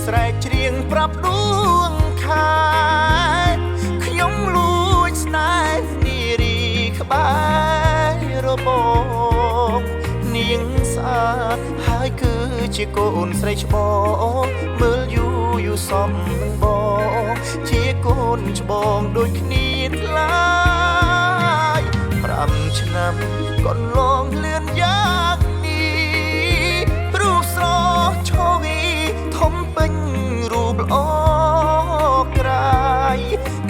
ស្រែកច្រៀងប្រាប់ដួងខែខ្ញុំលួចស្នេហ៍នារីក្បែររបងនាងស្អាតហើយគឺជាកូនស្រីច្បងមើលយូរសមនឹងបងជាកូនច្បងដូចគ្នាថ្លៃ5ឆ្នាំកន្លងលឿនយ៉ាងនេះរូបស្រស់ឈរវីធំពេញរូបល្អក្រៃ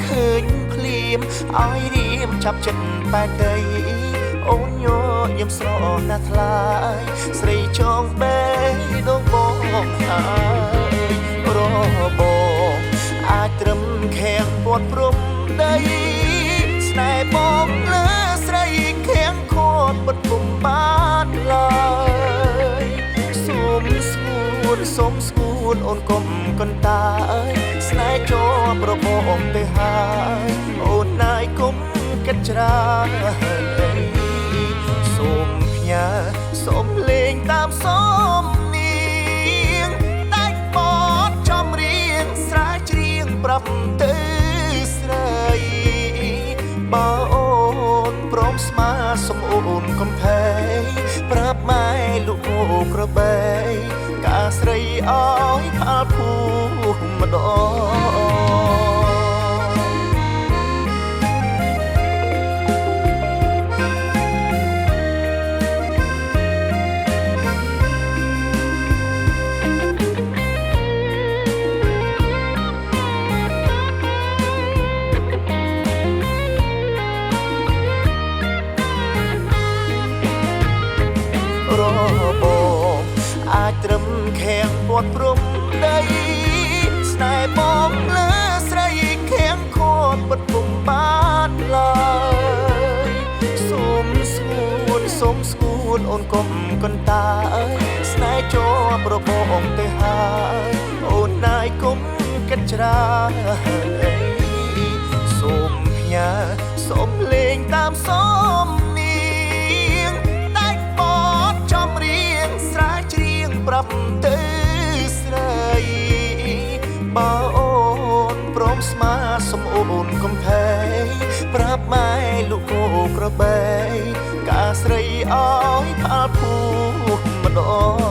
ឃើញភ្លាមឲ្យរៀមចាប់ចិត្តបែកដីអូនញញឹមស្រណាស់ថ្លៃស្រីចងបេះដូងបងហើយរបងអាចត្រឹមខាំងពាត់ព្រំដីស្នេហ៍បងលើស្រីខាំងខត់បិទពុំបានឡើយសូមស្ងួនអូនកុំកន្តាយស្នេហ៍ជាប់របងទៅហើយអូនណាយគុំគិតច្រើនសូមផ្ញើសូមលេងតាមសូមនាងតែងបតចំរៀងស្រែកច្រៀងប្រាប់ទៅស្រីបើអូនព្រមស្មាសុំអូនកំភែប្រាប់ម៉ែលោកអូក្របីកាស្រីអើយផាលភូម្ដងបងអាចត្រឹមខាំងពាត់ព្រំដីស្នេហ៍បងលើស្រីខាំងខត់បិទពុំបានឡើយសូមស្ងួនអូនកុំកន្តាយស្នេហ៍ជាប់របងទៅហើយអូនណាយគុំគិតច្រើនសូមផ្ញើសូមលេងតាមសូមនាងតែងបតចំរៀងស្រែកច្រៀងប្រាប់ទៅស្រីបើអូនព្រមស្មាសុំអូនកំភែប្រាប់ម៉ែលោកអូក្របីកាស្រីអើយផាលភូម្ដង